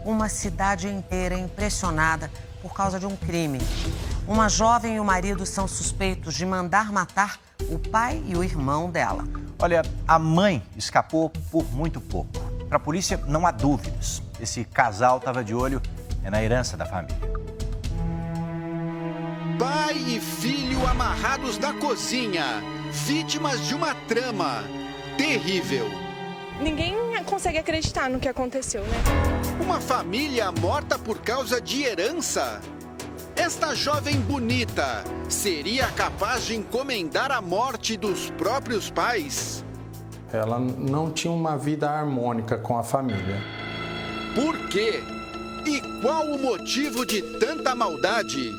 uma cidade inteira impressionada por causa de um crime. Uma jovem e o marido são suspeitos de mandar matar o pai e o irmão dela. Olha, a mãe escapou por muito pouco. Para a polícia, não há dúvidas. Esse casal estava de olho na herança da família. Pai e filho amarrados na cozinha, vítimas de uma trama terrível. Ninguém consegue acreditar no que aconteceu, né? Uma família morta por causa de herança? Esta jovem bonita seria capaz de encomendar a morte dos próprios pais? Ela não tinha uma vida harmônica com a família. Por quê? E qual o motivo de tanta maldade?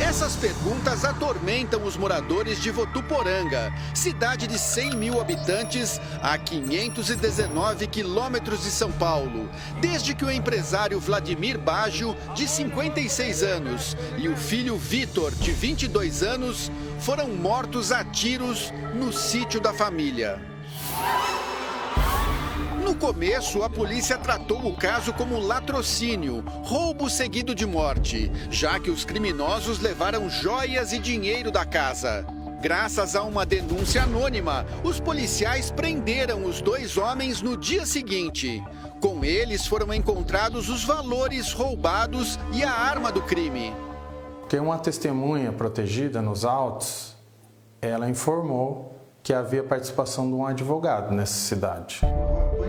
Essas perguntas atormentam os moradores de Votuporanga, cidade de 100 mil habitantes, a 519 quilômetros de São Paulo, desde que o empresário Vladimir Baggio, de 56 anos, e o filho Vitor, de 22 anos, foram mortos a tiros no sítio da família. No começo, a polícia tratou o caso como latrocínio, roubo seguido de morte, já que os criminosos levaram joias e dinheiro da casa. Graças a uma denúncia anônima, os policiais prenderam os dois homens no dia seguinte. Com eles foram encontrados os valores roubados e a arma do crime. Porque uma testemunha protegida nos autos, ela informou que havia participação de um advogado nessa cidade.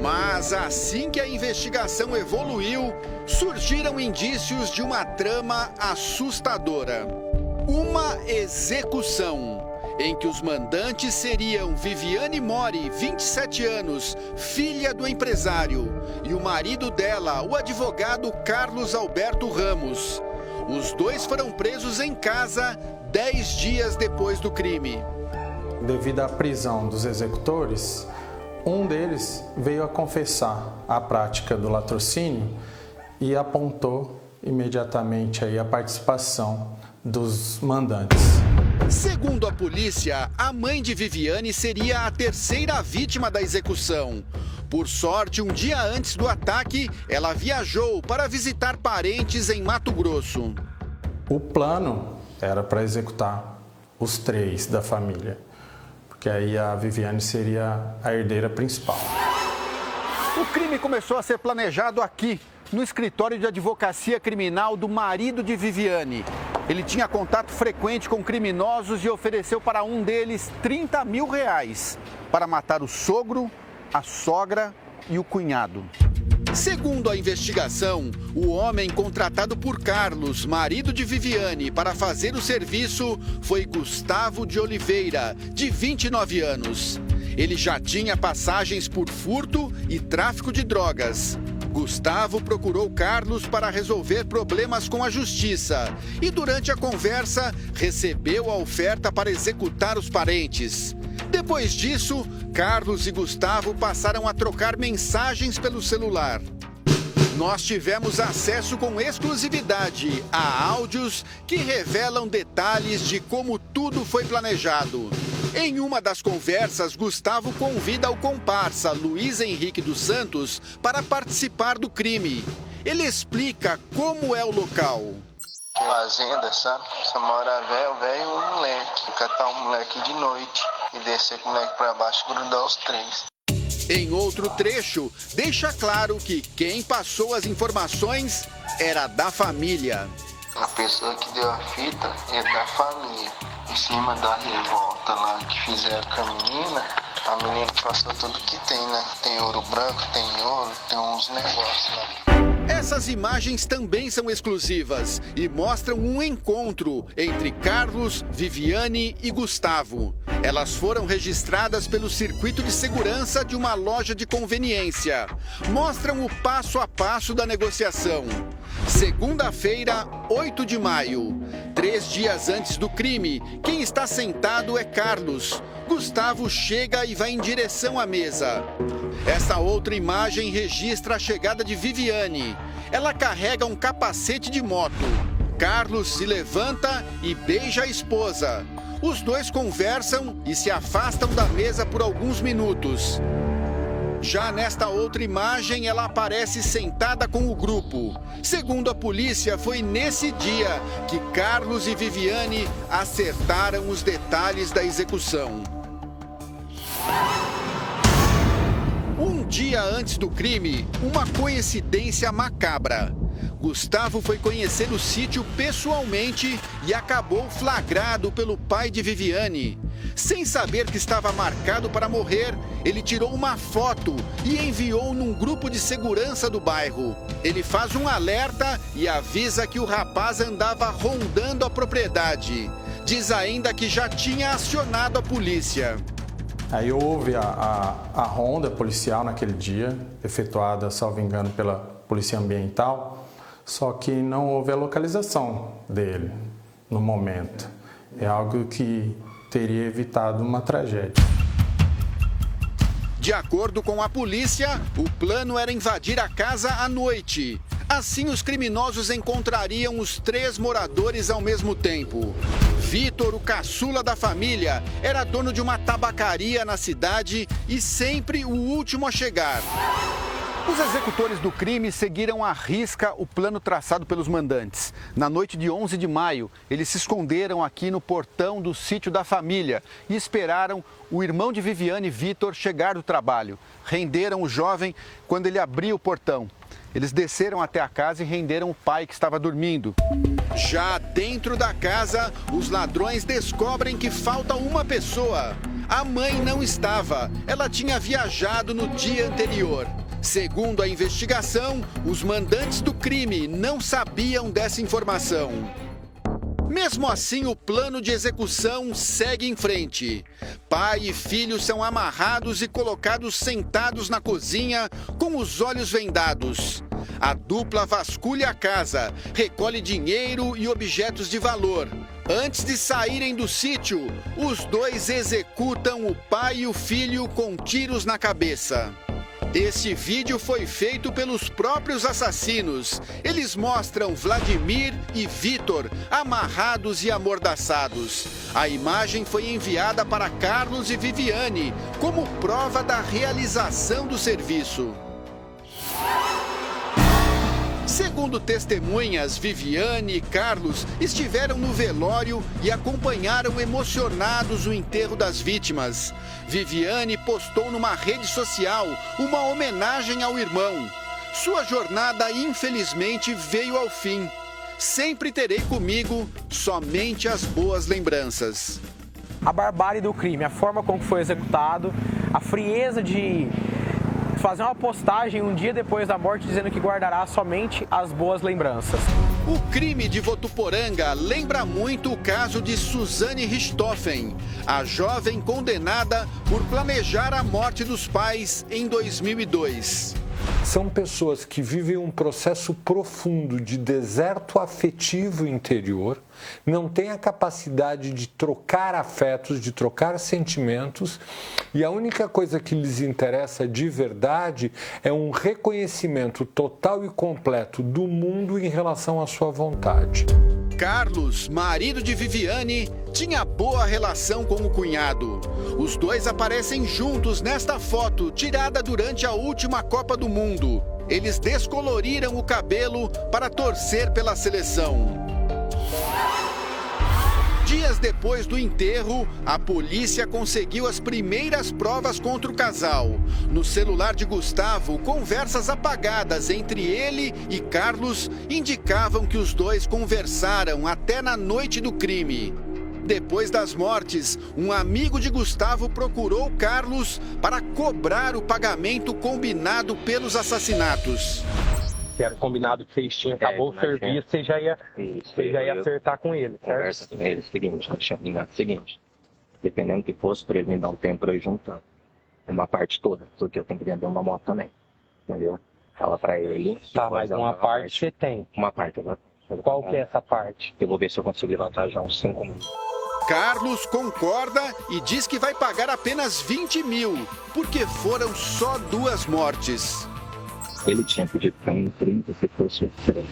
Mas assim que a investigação evoluiu, surgiram indícios de uma trama assustadora. Uma execução, em que os mandantes seriam Viviane Mori, 27 anos, filha do empresário, e o marido dela, o advogado Carlos Alberto Ramos. Os dois foram presos em casa 10 dias depois do crime. Devido à prisão dos executores, um deles veio a confessar a prática do latrocínio e apontou imediatamente aí a participação dos mandantes. Segundo a polícia, a mãe de Viviane seria a terceira vítima da execução. Por sorte, um dia antes do ataque, ela viajou para visitar parentes em Mato Grosso. O plano era para executar os três da família, porque aí a Viviane seria a herdeira principal. O crime começou a ser planejado aqui, no escritório de advocacia criminal do marido de Viviane. Ele tinha contato frequente com criminosos e ofereceu para um deles R$30 mil para matar o sogro, a sogra e o cunhado. Segundo a investigação, o homem contratado por Carlos, marido de Viviane, para fazer o serviço foi Gustavo de Oliveira, de 29 anos. Ele já tinha passagens por furto e tráfico de drogas. Gustavo procurou Carlos para resolver problemas com a justiça e, durante a conversa, recebeu a oferta para executar os parentes. Depois disso, Carlos e Gustavo passaram a trocar mensagens pelo celular. Nós tivemos acesso com exclusividade a áudios que revelam detalhes de como tudo foi planejado. Em uma das conversas, Gustavo convida o comparsa Luiz Henrique dos Santos para participar do crime. Ele explica como é o local. Fazenda, sabe? Você mora velho e um moleque. Catar um moleque de noite e descer com o moleque pra baixo e grudar os três. Em outro trecho, deixa claro que quem passou as informações era da família. A pessoa que deu a fita é da família. Em cima da revolta lá que fizeram com a menina passou tudo que tem, né? Tem ouro branco, tem ouro, tem uns negócios lá. Essas imagens também são exclusivas e mostram um encontro entre Carlos, Viviane e Gustavo. Elas foram registradas pelo circuito de segurança de uma loja de conveniência. Mostram o passo a passo da negociação. Segunda-feira, 8 de maio. 3 dias antes do crime, quem está sentado é Carlos. Gustavo chega e vai em direção à mesa. Essa outra imagem registra a chegada de Viviane. Ela carrega um capacete de moto. Carlos se levanta e beija a esposa. Os dois conversam e se afastam da mesa por alguns minutos. Já nesta outra imagem, ela aparece sentada com o grupo. Segundo a polícia, foi nesse dia que Carlos e Viviane acertaram os detalhes da execução. Um dia antes do crime, uma coincidência macabra. Gustavo foi conhecer o sítio pessoalmente e acabou flagrado pelo pai de Viviane. Sem saber que estava marcado para morrer, ele tirou uma foto e enviou num grupo de segurança do bairro. Ele faz um alerta e avisa que o rapaz andava rondando a propriedade. Diz ainda que já tinha acionado a polícia. Aí houve a ronda policial naquele dia, efetuada, salvo engano, pela Polícia Ambiental, só que não houve a localização dele no momento. É algo que teria evitado uma tragédia. De acordo com a polícia, o plano era invadir a casa à noite. Assim, os criminosos encontrariam os 3 moradores ao mesmo tempo. Vitor, o caçula da família, era dono de uma tabacaria na cidade e sempre o último a chegar. Os executores do crime seguiram à risca o plano traçado pelos mandantes. Na noite de 11 de maio, eles se esconderam aqui no portão do sítio da família e esperaram o irmão de Viviane, Vitor, chegar do trabalho. Renderam o jovem quando ele abriu o portão. Eles desceram até a casa e renderam o pai que estava dormindo. Já dentro da casa, os ladrões descobrem que falta uma pessoa. A mãe não estava, ela tinha viajado no dia anterior. Segundo a investigação, os mandantes do crime não sabiam dessa informação. Mesmo assim, o plano de execução segue em frente. Pai e filho são amarrados e colocados sentados na cozinha com os olhos vendados. A dupla vasculha a casa, recolhe dinheiro e objetos de valor. Antes de saírem do sítio, os dois executam o pai e o filho com tiros na cabeça. Esse vídeo foi feito pelos próprios assassinos. Eles mostram Vladimir e Vitor amarrados e amordaçados. A imagem foi enviada para Carlos e Viviane como prova da realização do serviço. Segundo testemunhas, Viviane e Carlos estiveram no velório e acompanharam emocionados o enterro das vítimas. Viviane postou numa rede social uma homenagem ao irmão. Sua jornada, infelizmente, veio ao fim. Sempre terei comigo somente as boas lembranças. A barbárie do crime, a forma como foi executado, a frieza de fazer uma postagem um dia depois da morte dizendo que guardará somente as boas lembranças. O crime de Votuporanga lembra muito o caso de Suzane Richthofen, a jovem condenada por planejar a morte dos pais em 2002. São pessoas que vivem um processo profundo de deserto afetivo interior, não têm a capacidade de trocar afetos, de trocar sentimentos, e a única coisa que lhes interessa de verdade é um reconhecimento total e completo do mundo em relação à sua vontade. Carlos, marido de Viviane, tinha boa relação com o cunhado. Os dois aparecem juntos nesta foto, tirada durante a última Copa do Mundo. Eles descoloriram o cabelo para torcer pela seleção. Dias depois do enterro, a polícia conseguiu as primeiras provas contra o casal. No celular de Gustavo, conversas apagadas entre ele e Carlos indicavam que os dois conversaram até na noite do crime. Depois das mortes, um amigo de Gustavo procurou Carlos para cobrar o pagamento combinado pelos assassinatos. Que era combinado que vocês tinham, acabou o serviço, você já ia acertar com ele, certo? Conversa com ele, seguinte, tinha combinado o seguinte, dependendo do que fosse, para ele me dar um tempo para eu juntar uma parte toda, porque eu tenho que vender uma moto também, entendeu? Fala para ele. Tá, mas uma parte você tem. Uma parte. Qual que é essa parte? Eu vou ver se eu consigo levantar já uns 5 mil. Carlos concorda e diz que vai pagar apenas 20 mil, porque foram só 2 mortes. Ele tinha pedido para mim 30 se fosse 3.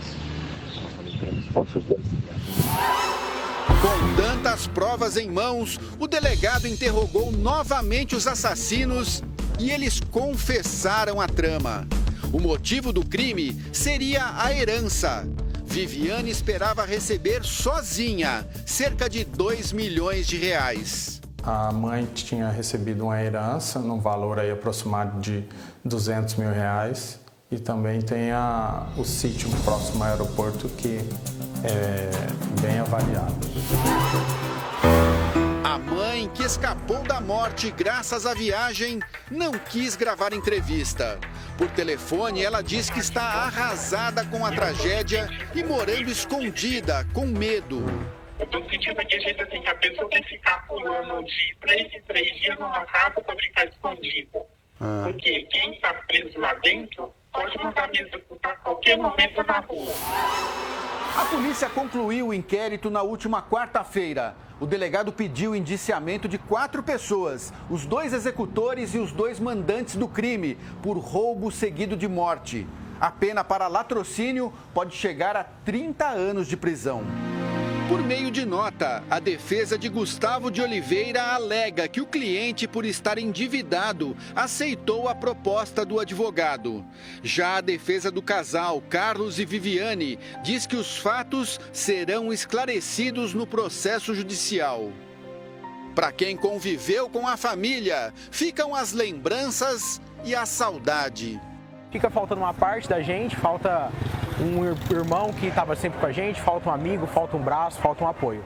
Com tantas provas em mãos, o delegado interrogou novamente os assassinos e eles confessaram a trama. O motivo do crime seria a herança. Viviane esperava receber sozinha cerca de 2 milhões de reais. A mãe tinha recebido uma herança no valor aí aproximado de 200 mil reais. E também tem o sítio próximo ao aeroporto que é bem avaliado. A mãe, que escapou da morte graças à viagem, não quis gravar entrevista. Por telefone, ela diz que está arrasada com a tragédia e morando escondida, com medo. Eu estou sentindo daquele jeito assim, que a pessoa tem que ficar pulando de 3 em 3 dias numa casa para brincar escondida. Porque quem está preso lá dentro pode mandar me executar a qualquer momento na rua. A polícia concluiu o inquérito na última quarta-feira. O delegado pediu o indiciamento de 4 pessoas, os 2 executores e os 2 mandantes do crime, por roubo seguido de morte. A pena para latrocínio pode chegar a 30 anos de prisão. Por meio de nota, a defesa de Gustavo de Oliveira alega que o cliente, por estar endividado, aceitou a proposta do advogado. Já a defesa do casal, Carlos e Viviane, diz que os fatos serão esclarecidos no processo judicial. Para quem conviveu com a família, ficam as lembranças e a saudade. Fica faltando uma parte da gente, falta um irmão que estava sempre com a gente, falta um amigo, falta um braço, falta um apoio.